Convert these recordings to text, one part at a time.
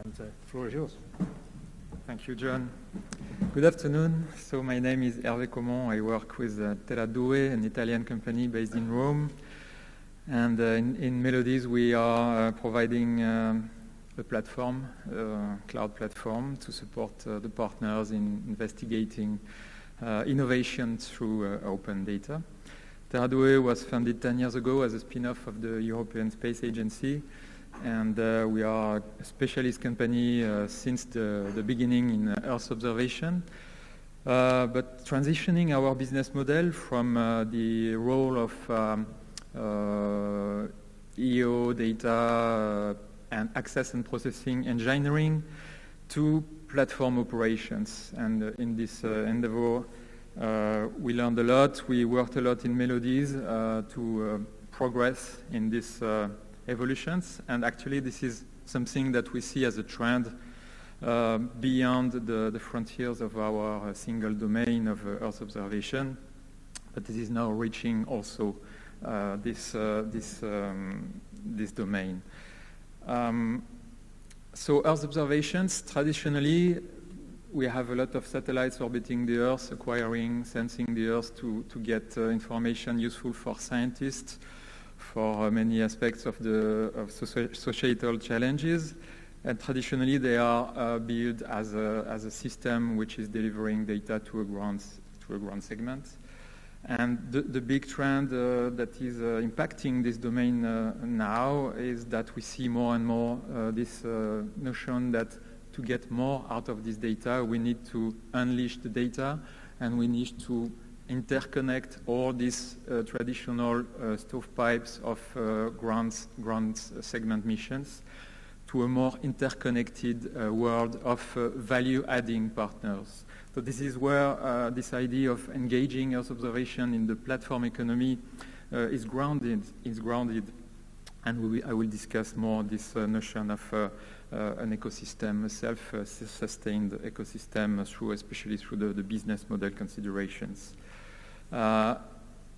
and the floor is yours. Thank you, John. Good afternoon. So my name is Hervé Caumont. I work with Terradue, an Italian company based in Rome. And in Melodies, we are providing a platform, cloud platform, to support the partners in investigating innovation through open data. Terradue was founded 10 years ago as a spin-off of the European Space Agency. And we are a specialist company since the beginning in Earth observation. But transitioning our business model from the role of EO data and access and processing engineering to platform operations. And in this endeavor, we learned a lot. We worked a lot in Melodies to progress in this evolutions, and actually this is something that we see as a trend beyond the frontiers of our single domain of Earth observation, but this is now reaching also this domain. So Earth observations, traditionally, we have a lot of satellites orbiting the Earth, acquiring, sensing the Earth to get information useful for scientists, for many aspects of societal challenges, and traditionally they are built as a system which is delivering data to a ground segment. And the big trend that is impacting this domain now is that we see more and more this notion that to get more out of this data, we need to unleash the data, and we need to interconnect all these traditional stovepipes of ground segment missions to a more interconnected world of value-adding partners. So this is where this idea of engaging Earth observation in the platform economy is grounded, and I will discuss more this notion of an ecosystem, a self-sustained ecosystem, especially through the business model considerations.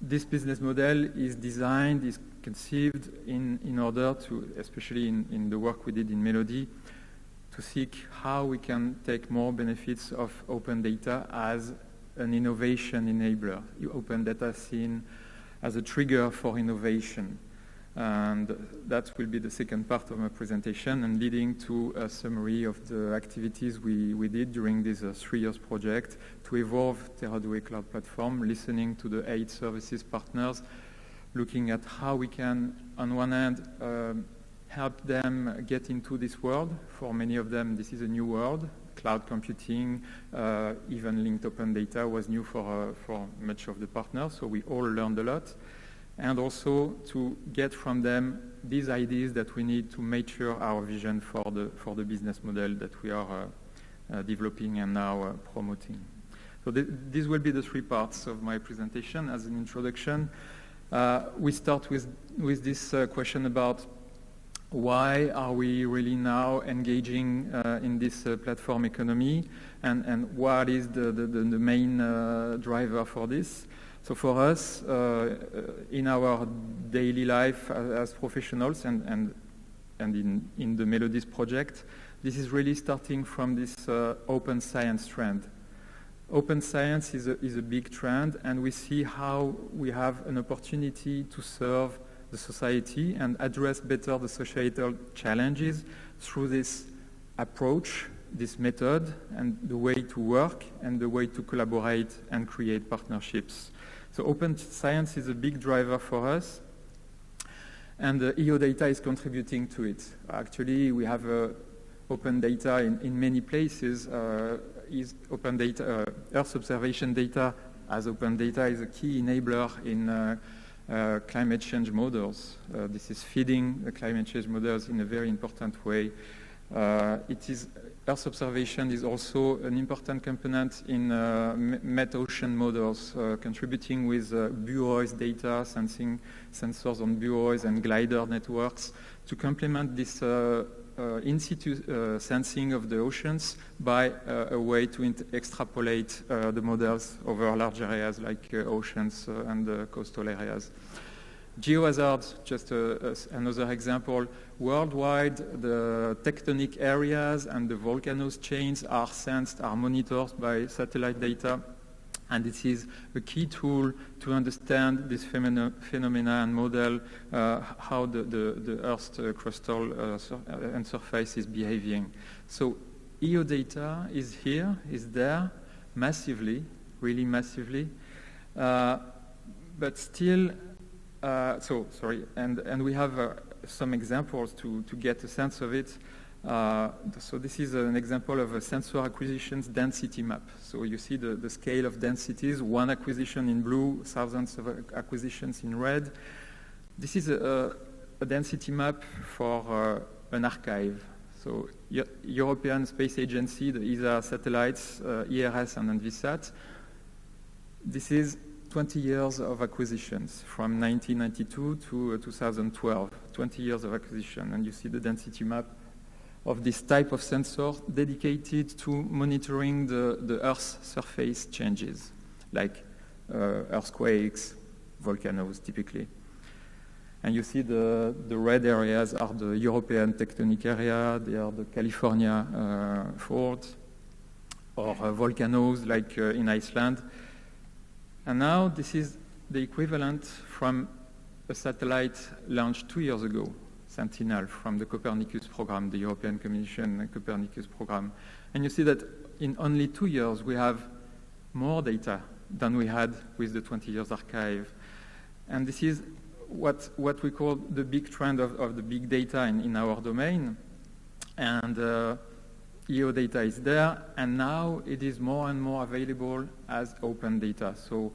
This business model is designed, is conceived in order to, especially in the work we did in Melody, to seek how we can take more benefits of open data as an innovation enabler. Open data seen as a trigger for innovation. And that will be the second part of my presentation, and leading to a summary of the activities we did during this 3 years project to evolve Terradue Cloud Platform, listening to the 8 services partners, looking at how we can, on one hand, help them get into this world. For many of them, this is a new world. Cloud computing, even linked open data was new for much of the partners, so we all learned a lot. And also to get from them these ideas that we need to mature our vision for the business model that we are developing and now promoting. So these will be the 3 parts of my presentation. As an introduction, we start with this question about why are we really now engaging in this platform economy, and what is the main driver for this. So for us, in our daily life as professionals and in the Melodies project, this is really starting from this open science trend. Open science is a big trend, and we see how we have an opportunity to serve the society and address better the societal challenges through this approach, this method, and the way to work and the way to collaborate and create partnerships. So open science is a big driver for us, and the EO data is contributing to it. Actually, we have open data in many places. Is open data, Earth observation data as open data is a key enabler in climate change models. This is feeding the climate change models in a very important way. Earth observation is also an important component in met-ocean models, contributing with buoys data, sensors on buoys and glider networks to complement this in-situ sensing of the oceans by a way to extrapolate the models over large areas like oceans and coastal areas. Geohazards, just another example. Worldwide, the tectonic areas and the volcanoes chains are sensed, are monitored by satellite data. And this is a key tool to understand this phenomena and model how the Earth's crustal and surface is behaving. So EO data is here, is there, massively, really massively. But still, and we have some examples to get a sense of it. So this is an example of a sensor acquisitions density map. So you see the scale of densities, one acquisition in blue, thousands of acquisitions in red. This is a density map for an archive. So European Space Agency, the ESA satellites, ERS and Envisat. This is 20 years of acquisitions from 1992 to 2012, 20 years of acquisition. And you see the density map of this type of sensor dedicated to monitoring the Earth's surface changes, like earthquakes, volcanoes typically. And you see the red areas are the European tectonic area, they are the California fault, or volcanoes like in Iceland. And now this is the equivalent from a satellite launched 2 years ago, Sentinel, from the Copernicus program, the European Commission Copernicus program. And you see that in only 2 years we have more data than we had with the 20 years archive. And this is what we call the big trend of the big data in our domain. And EO data is there, and now it is more and more available as open data. So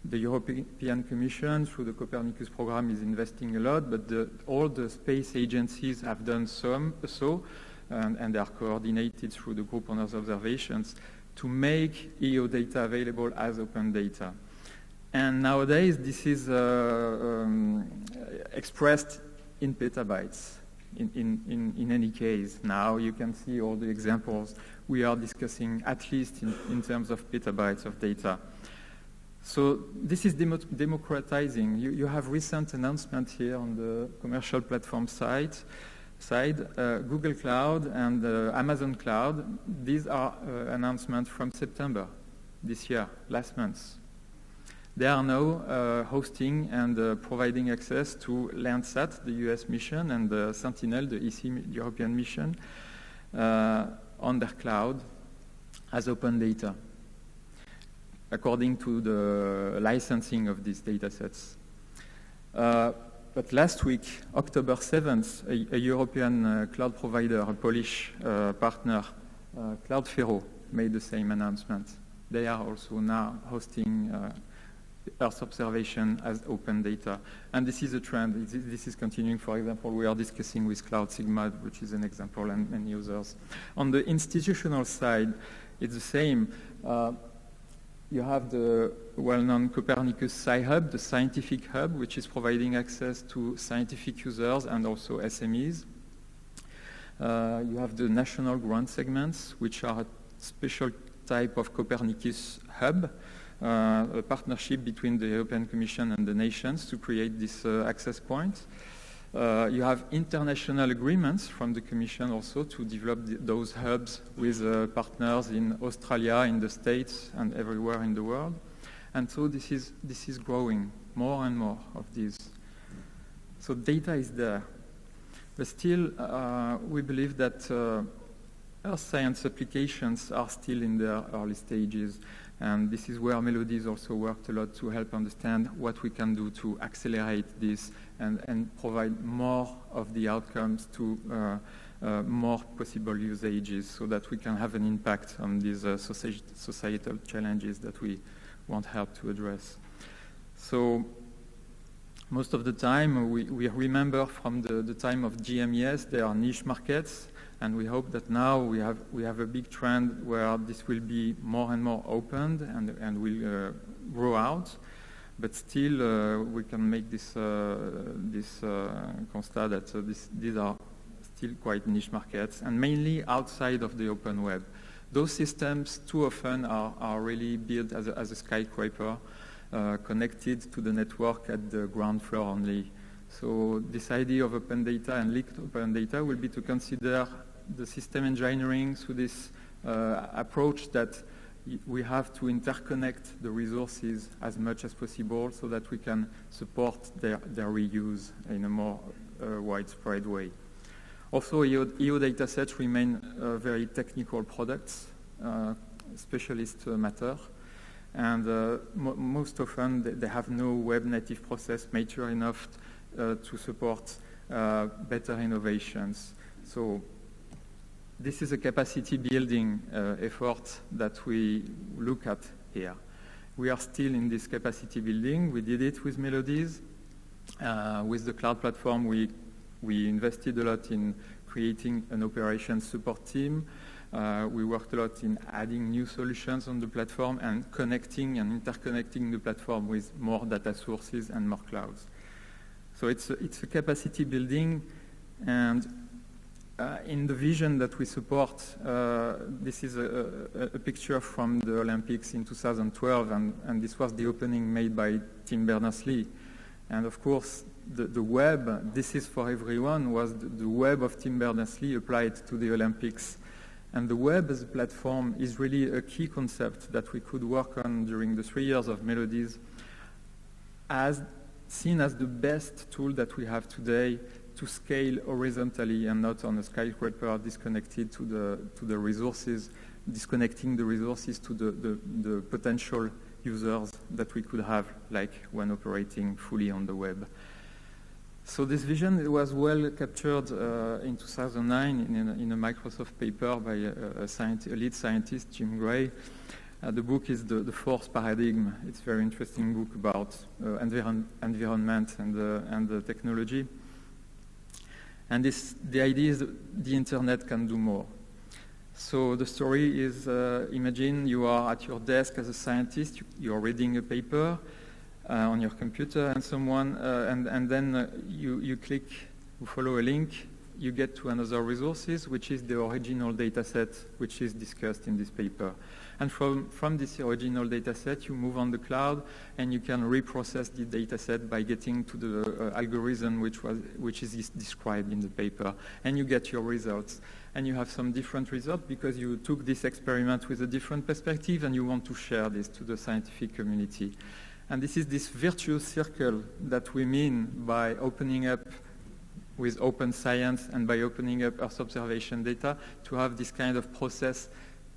the European Commission, through the Copernicus program, is investing a lot, but all the space agencies have done so, and they are coordinated through the Group on Earth Observations to make EO data available as open data. And nowadays, this is expressed in petabytes. In any case, now you can see all the examples we are discussing, at least in terms of petabytes of data. So this is democratizing. You have recent announcements here on the commercial platform side, Google Cloud and Amazon Cloud. These are announcements from September this year, last month. They are now hosting and providing access to Landsat, the US mission, and Sentinel, the EC European mission, on their cloud as open data, according to the licensing of these data sets. But last week, October 7th, a European cloud provider, a Polish partner, Cloudfero, made the same announcement. They are also now hosting Earth observation as open data. And this is a trend. This is continuing. For example, we are discussing with Cloud Sigma, which is an example, and many others. On the institutional side, it's the same. You have the well-known Copernicus Sci-Hub, the scientific hub, which is providing access to scientific users and also SMEs. You have the national grant segments, which are a special type of Copernicus hub, a partnership between the European Commission and the nations to create this access point. You have international agreements from the Commission also to develop those hubs with partners in Australia, in the States, and everywhere in the world. And so this is growing, more and more of these. So data is there. But still, we believe that Earth science applications are still in their early stages. And this is where Melodies also worked a lot to help understand what we can do to accelerate this and provide more of the outcomes to more possible usages so that we can have an impact on these societal challenges that we want help to address. So most of the time, we remember from the time of GMES, there are niche markets. And we hope that now we have a big trend where this will be more and more opened and will grow out. But still, we can make this constat that these are still quite niche markets, and mainly outside of the open web. Those systems too often are really built as a skyscraper, connected to the network at the ground floor only. So this idea of open data and linked open data will be to consider the system engineering through this approach that we have to interconnect the resources as much as possible so that we can support their reuse in a more widespread way. Also, EO datasets remain very technical products, specialist matter, and most often they have no web native process mature enough to support better innovations. So this is a capacity building effort that we look at here. We are still in this capacity building. We did it with Melodies. With the cloud platform, we invested a lot in creating an operations support team. We worked a lot in adding new solutions on the platform and connecting and interconnecting the platform with more data sources and more clouds. So it's a capacity building, and in the vision that we support, this is a picture from the Olympics in 2012, and this was the opening made by Tim Berners-Lee. And of course, the web, this is for everyone, was the web of Tim Berners-Lee applied to the Olympics. And the web as a platform is really a key concept that we could work on during the 3 years of Melodies, as seen as the best tool that we have today to scale horizontally and not on a skyscraper disconnected to the resources, disconnecting the resources to the potential users that we could have, like when operating fully on the web. So this vision was well captured in 2009 in a Microsoft paper by a lead scientist, Jim Gray. The book is the Fourth Paradigm. It's a very interesting book about environment and the technology. And the idea is that the internet can do more. So the story is, imagine you are at your desk as a scientist, you're reading a paper on your computer, and someone, and then you click, you follow a link, you get to another resources, which is the original data set which is discussed in this paper. And from this original data set, you move on the cloud, and you can reprocess the data set by getting to the algorithm which is described in the paper, and you get your results. And you have some different results because you took this experiment with a different perspective, and you want to share this to the scientific community. And this is this virtuous circle that we mean by opening up with open science and by opening up Earth observation data to have this kind of process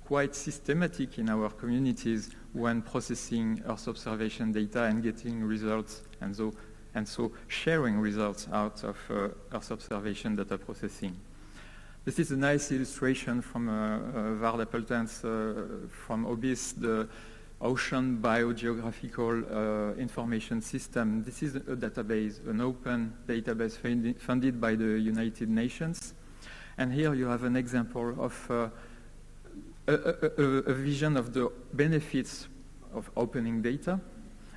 quite systematic in our communities when processing Earth observation data and getting results, and so sharing results out of Earth observation data processing. This is a nice illustration from Vard Appeltens from OBIS, the Ocean Biogeographical Information System. This is a database, an open database funded by the United Nations. And here you have an example of a vision of the benefits of opening data.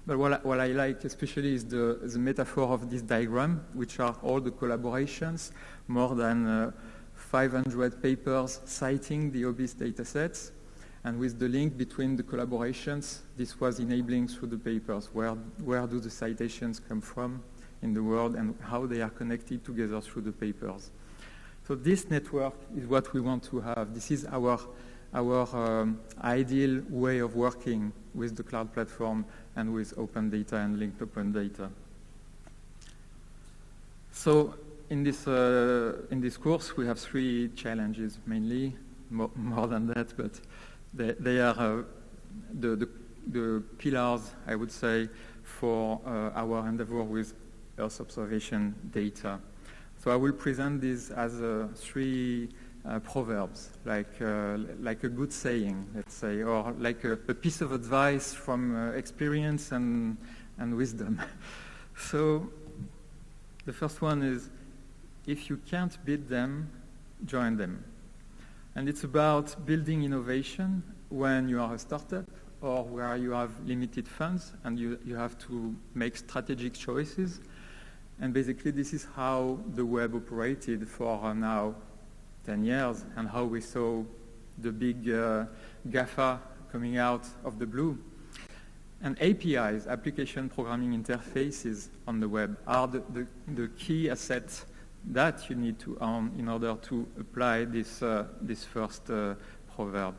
But what I like especially is the metaphor of this diagram, which are all the collaborations, more than 500 papers citing the OBIS datasets. And with the link between the collaborations, this was enabling through the papers. Where do the citations come from in the world and how they are connected together through the papers. So this network is what we want to have. This is our ideal way of working with the cloud platform and with open data and linked open data. So in this course, we have 3 challenges mainly, more than that, but they are the pillars, I would say, for our endeavor with Earth observation data. So I will present these as 3 proverbs, like a good saying, let's say, or like a piece of advice from experience and wisdom. So the first one is, if you can't beat them, join them. And it's about building innovation when you are a startup or where you have limited funds and you have to make strategic choices. And basically this is how the web operated for now 10 years and how we saw the big GAFA coming out of the blue. And APIs, application programming interfaces on the web, are the key assets that you need to own in order to apply this first proverb.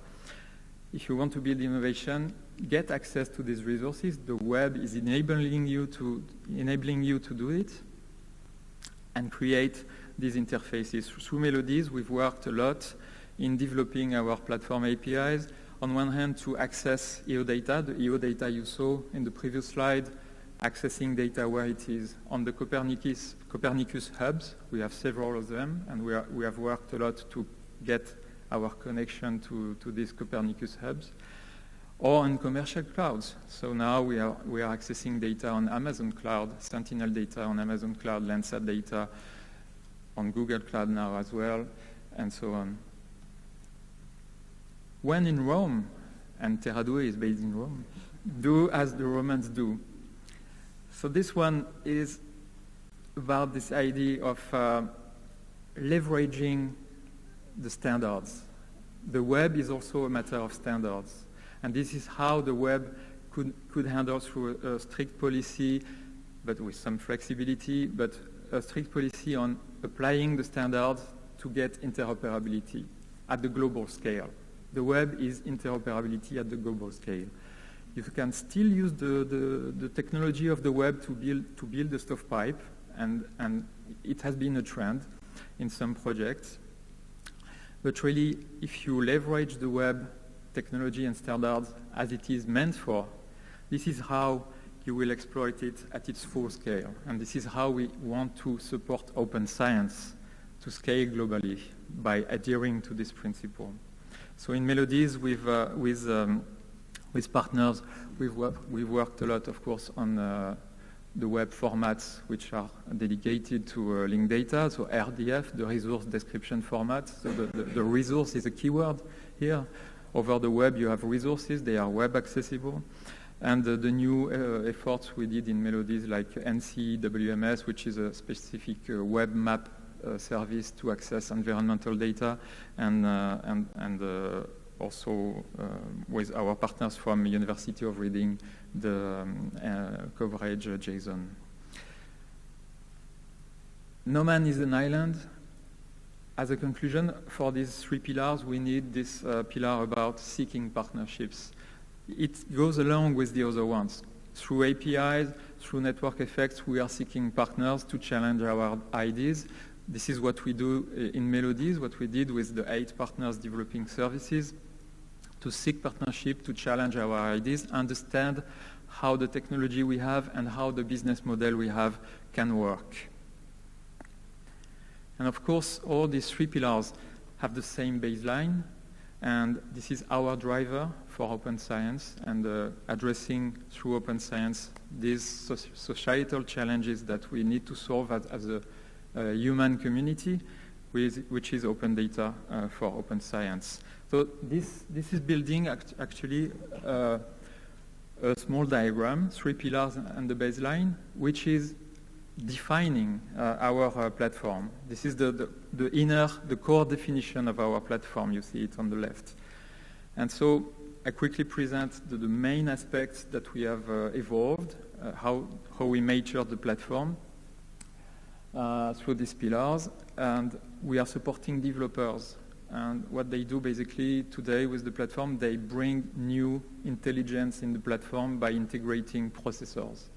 If you want to build innovation, get access to these resources. The web is enabling you to do it and create these interfaces. Through Melodies, we've worked a lot in developing our platform APIs. On one hand, to access EO data, the EO data you saw in the previous slide, accessing data where it is. On the Copernicus hubs, we have several of them, and we have worked a lot to get our connection to these Copernicus hubs. Or on commercial clouds. So now we are accessing data on Amazon Cloud, Sentinel data on Amazon Cloud, Landsat data on Google Cloud now as well, and so on. When in Rome, and Terradue is based in Rome, do as the Romans do. So this one is about this idea of leveraging the standards. The web is also a matter of standards. And this is how the web could handle through a strict policy, but with some flexibility, but a strict policy on applying the standards to get interoperability at the global scale. The web is interoperability at the global scale. You can still use the technology of the web to build the stovepipe, and it has been a trend in some projects. But really, if you leverage the web technology and standards as it is meant for, this is how you will exploit it at its full scale. And this is how we want to support open science to scale globally by adhering to this principle. So in Melodies, with partners, we've worked a lot, of course, on the web formats which are dedicated to linked data, so RDF, the resource description format. So the resource is a keyword here. Over the web, you have resources, they are web accessible. And the new efforts we did in Melodies, like NCWMS, which is a specific web map service to access environmental data, and also with our partners from University of Reading, the coverage JSON. No man is an island. As a conclusion, for these three pillars, we need this pillar about seeking partnerships. It goes along with the other ones. Through APIs, through network effects, we are seeking partners to challenge our ideas. This is what we do in Melodies, what we did with the 8 partners developing services, to seek partnership, to challenge our ideas, understand how the technology we have and how the business model we have can work. And of course, all these three pillars have the same baseline, and this is our driver for open science and addressing through open science these societal challenges that we need to solve as a human community, which is open data for open science. So this is building actually a small diagram, 3 pillars and the baseline, which is defining our platform. This is the core definition of our platform. You see it on the left. And so I quickly present the main aspects that we have evolved, how we mature the platform through these pillars. And we are supporting developers. And what they do basically today with the platform, they bring new intelligence in the platform by integrating processors.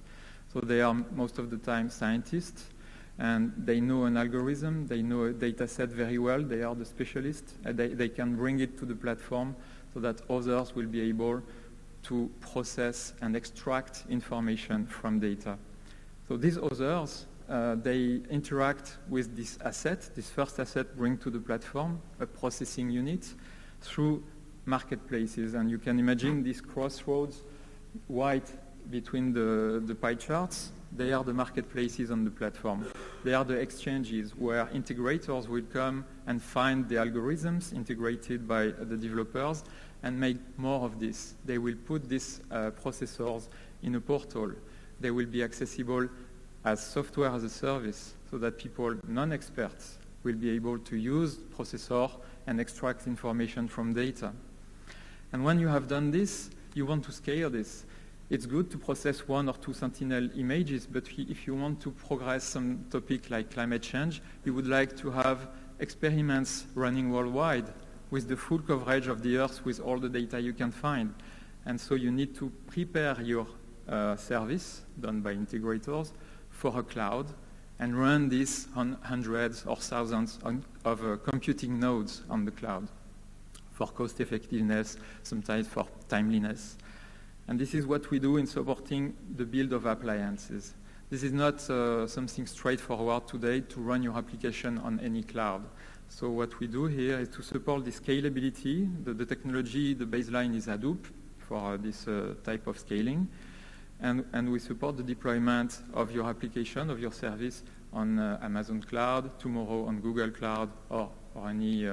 So they are most of the time scientists, and they know an algorithm, they know a data set very well, they are the specialists, and they can bring it to the platform so that others will be able to process and extract information from data. So these others, they interact with this asset, this first asset bring to the platform, a processing unit, through marketplaces. And you can imagine these crossroads, white between the pie charts. They are the marketplaces on the platform. They are the exchanges where integrators will come and find the algorithms integrated by the developers and make more of this. They will put these processors in a portal. They will be accessible as software as a service so that people, non-experts, will be able to use processor and extract information from data. And when you have done this, you want to scale this. it's good to process 1 or 2 Sentinel images, but if you want to progress some topic like climate change, you would like to have experiments running worldwide with the full coverage of the Earth with all the data you can find. And so you need to prepare your service done by integrators for a cloud and run this on hundreds or thousands of computing nodes on the cloud for cost effectiveness, sometimes for timeliness. And this is what we do in supporting the build of appliances. This is not something straightforward today to run your application on any cloud. So what we do here is to support the scalability. The technology, the baseline is Hadoop for this type of scaling. And we support the deployment of your application, of your service on Amazon Cloud, tomorrow on Google Cloud, or any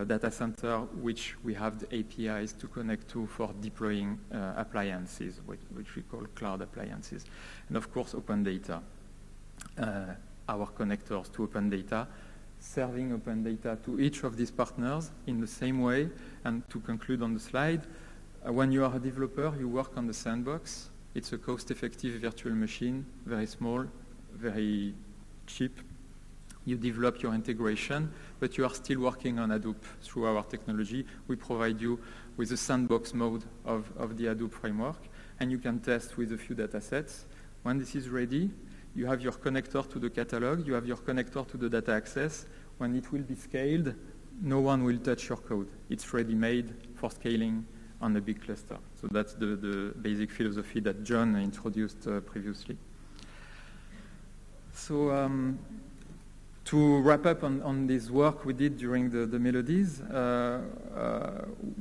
data center which we have the APIs to connect to for deploying appliances, which we call cloud appliances. And of course, open data, our connectors to open data, serving open data to each of these partners in the same way. And to conclude on the slide, when you are a developer, you work on the sandbox. It's a cost-effective virtual machine, very small, very cheap. You develop your integration, but you are still working on Hadoop through our technology. We provide you with a sandbox mode of the Hadoop framework, and you can test with a few data sets. When this is ready, you have your connector to the catalog, you have your connector to the data access. When it will be scaled, no one will touch your code. It's ready-made for scaling on a big cluster. So that's the basic philosophy that John introduced previously. So to wrap up on this work we did during the melodies,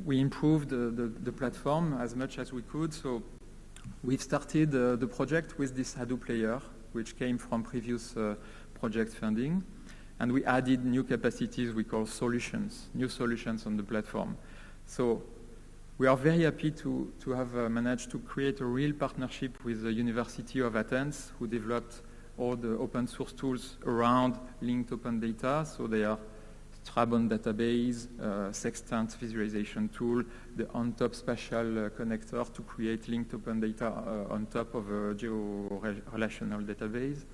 we improved the platform as much as we could. So we've started the project with this Hadoop layer, which came from previous project funding. And we added new capacities we call solutions, new solutions on the platform. So we are very happy to have managed to create a real partnership with the University of Athens, who developed all the open source tools around linked open data. So they are Strabon database, Sextant visualization tool, the on-top spatial connector to create linked open data on top of a geo-relational database.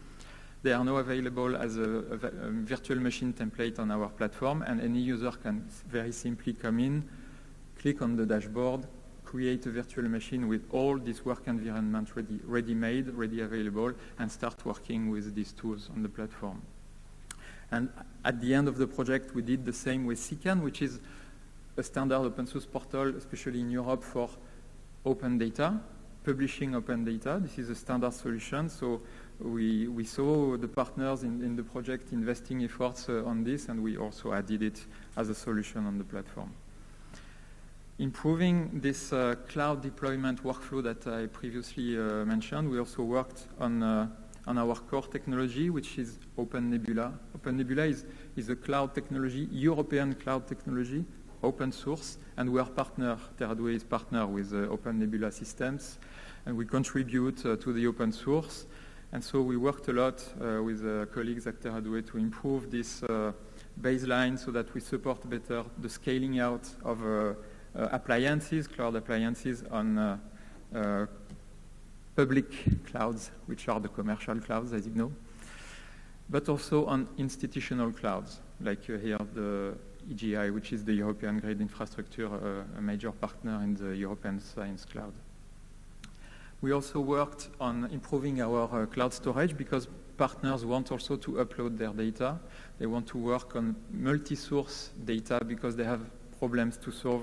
They are now available as a virtual machine template on our platform, and any user can very simply come in, click on the dashboard, create a virtual machine with all this work environment ready-made, ready available, and start working with these tools on the platform. And at the end of the project, we did the same with CCAN, which is a standard open source portal, especially in Europe, for open data, publishing open data. This is a standard solution. So we saw the partners in the project investing efforts on this, and we also added it as a solution on the platform. Improving this cloud deployment workflow that I previously mentioned, we also worked on our core technology, which is OpenNebula. OpenNebula is a cloud technology, European cloud technology, open source, and we are partner, Terradue is partner with OpenNebula systems, and we contribute to the open source. And so we worked a lot with colleagues at Terradue to improve this baseline so that we support better the scaling out of appliances, cloud appliances on public clouds, which are the commercial clouds, as you know, but also on institutional clouds, like here the EGI, which is the European Grid Infrastructure, a major partner in the European Science Cloud. We also worked on improving our cloud storage because partners want also to upload their data. They want to work on multi-source data because they have problems to solve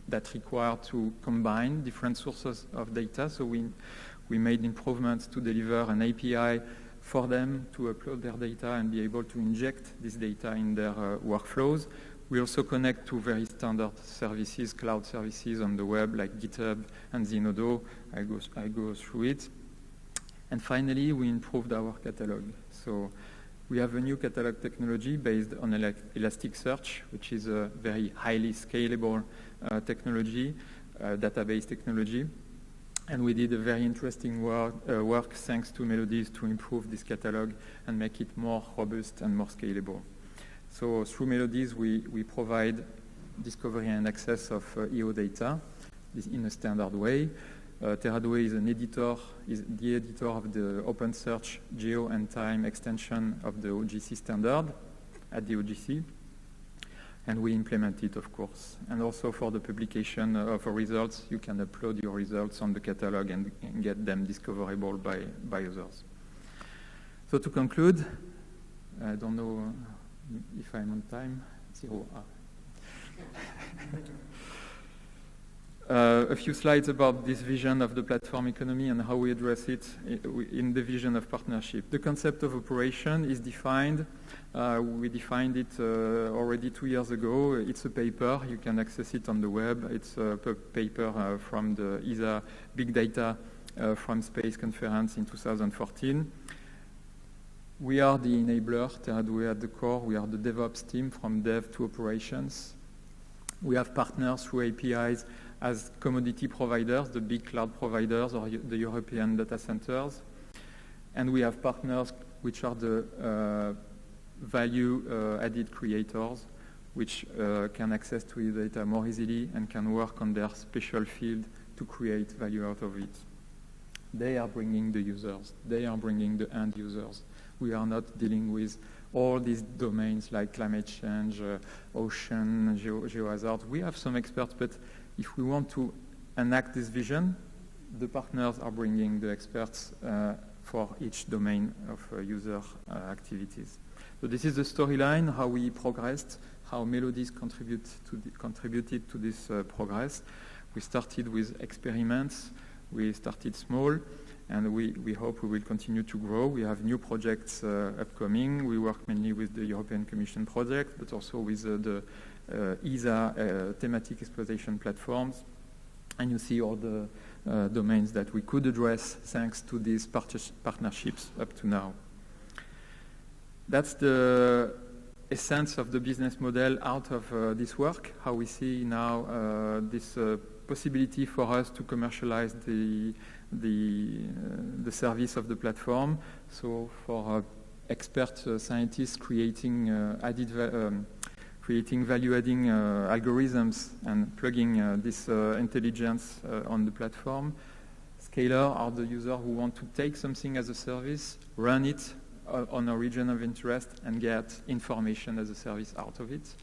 that require to combine different sources of data. So we made improvements to deliver an API for them to upload their data and be able to inject this data in their workflows. We also connect to very standard services, cloud services on the web like GitHub and Zenodo. I go through it. And finally, we improved our catalog. So we have a new catalog technology based on Elasticsearch, which is a very highly scalable technology, database technology. And we did a very interesting work thanks to Melodies to improve this catalog and make it more robust and more scalable. So through Melodies, we provide discovery and access of EO data in a standard way. Terradue is an editor, is the editor of the open search geo and time extension of the OGC standard at the OGC. And we implement it, of course. And also for the publication of results, you can upload your results on the catalog and get them discoverable by others. So to conclude, I don't know if I'm on time. A few slides about this vision of the platform economy and how we address it in the vision of partnership. The concept of operation is defined. We defined it already 2 years ago. It's a paper. You can access it on the web. It's a paper from the ESA Big Data from Space Conference in 2014. We are the enabler, Terradue at the core. We are the DevOps team from dev to operations. We have partners through APIs as commodity providers, the big cloud providers or the European data centers. And we have partners which are the value-added creators, which can access to the data more easily and can work on their special field to create value out of it. They are bringing the users. They are bringing the end users. We are not dealing with all these domains like climate change, ocean, geohazard. We have some experts, but if we want to enact this vision, the partners are bringing the experts for each domain of user activities. So this is the storyline, how we progressed, how Melodies contributed to this progress. We started with experiments. We started small, and we hope we will continue to grow. We have new projects upcoming. We work mainly with the European Commission project, but also with the ESA thematic exploitation platforms. And you see all the domains that we could address thanks to these partnerships up to now. That's the essence of the business model out of this work, how we see now this possibility for us to commercialize the service of the platform. So for expert scientists creating value-adding algorithms and plugging this intelligence on the platform. Scalers are the users who want to take something as a service, run it on a region of interest, and get information as a service out of it.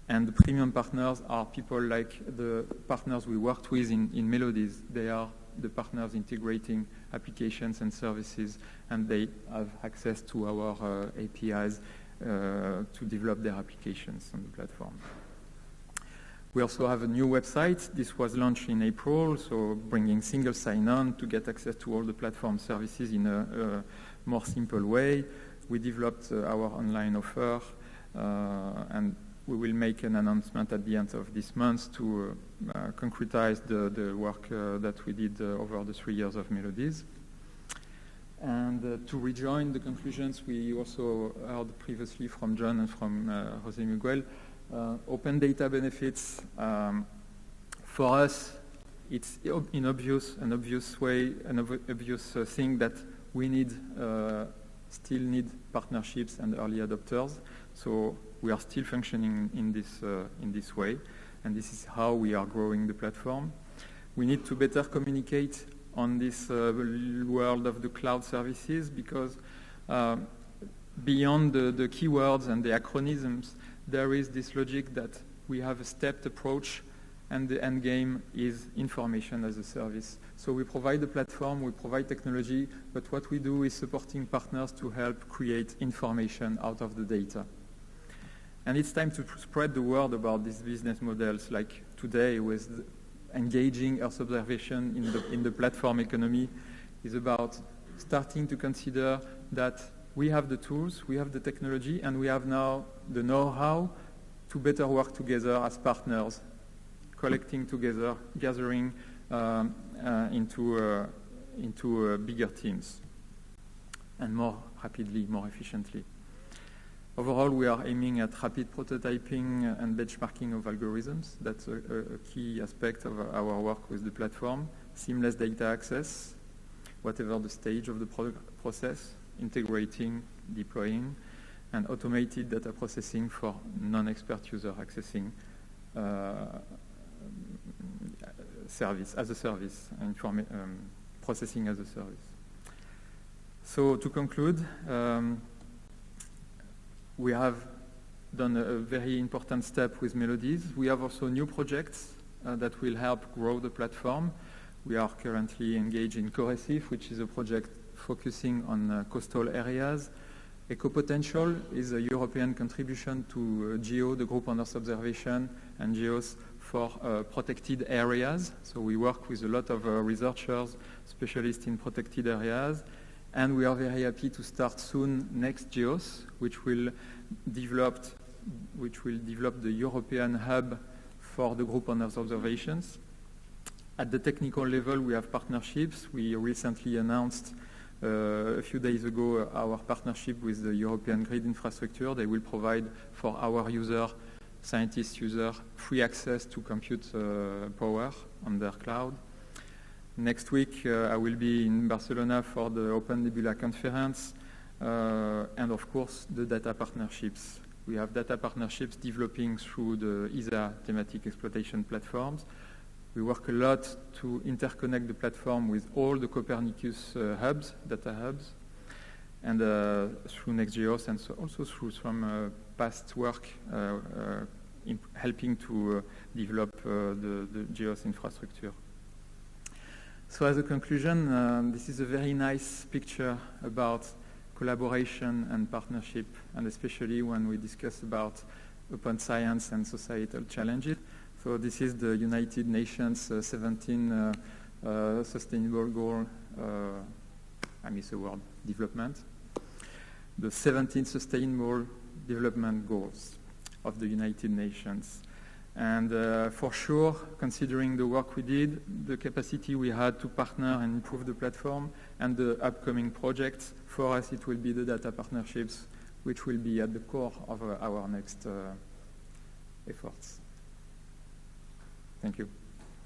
And the premium partners are people like the partners we worked with in Melodies. They are the partners integrating applications and services, and they have access to our APIs to develop their applications on the platform. We also have a new website. This was launched in April, so bringing single sign-on to get access to all the platform services in a more simple way. We developed our online offer, and we will make an announcement at the end of this month to concretize the work that we did over the 3 years of Melodies. And to rejoin the conclusions we also heard previously from John and from José Miguel, open data benefits, for us, it's an obvious thing that we still need partnerships and early adopters. So we are still functioning in this way, and this is how we are growing the platform. We need to better communicate on this world of the cloud services, because beyond the keywords and the acronyms, there is this logic that we have a stepped approach, and the end game is information as a service. So we provide the platform, we provide technology, but what we do is supporting partners to help create information out of the data. And it's time to spread the word about these business models, like today with engaging Earth observation in the platform economy is about starting to consider that we have the tools, we have the technology, and we have now the know-how to better work together as partners, collecting together, gathering into bigger teams, and more rapidly, more efficiently. Overall, we are aiming at rapid prototyping and benchmarking of algorithms. That's a key aspect of our work with the platform. Seamless data access, whatever the stage of the process, integrating, deploying, and automated data processing for non-expert user accessing service, as a service, processing as a service. So to conclude, we have done a very important step with Melodies. We have also new projects that will help grow the platform. We are currently engaged in Corecif, which is a project focusing on coastal areas. Ecopotential is a European contribution to GEO, the Group on Earth Observation, and GEOS for protected areas. So we work with a lot of researchers, specialists in protected areas. And we are very happy to start soon next GEOS, which will develop the European hub for the Group on Earth observations. At the technical level, we have partnerships. We recently announced a few days ago our partnership with the European grid infrastructure. They will provide for our scientist users, free access to compute power on their cloud. Next week, I will be in Barcelona for the Open Nebula conference, and of course, the data partnerships. We have data partnerships developing through the ESA thematic exploitation platforms. We work a lot to interconnect the platform with all the Copernicus hubs, data hubs, and through NextGeos, and so also through some past work in helping to develop the GEOS infrastructure. So as a conclusion, this is a very nice picture about collaboration and partnership, and especially when we discuss about open science and societal challenges. So this is the United Nations 17 Sustainable Goal, I miss the word, development. The 17 Sustainable Development Goals of the United Nations. And for sure, considering the work we did, the capacity we had to partner and improve the platform, and the upcoming projects, for us it will be the data partnerships, which will be at the core of our next efforts. Thank you.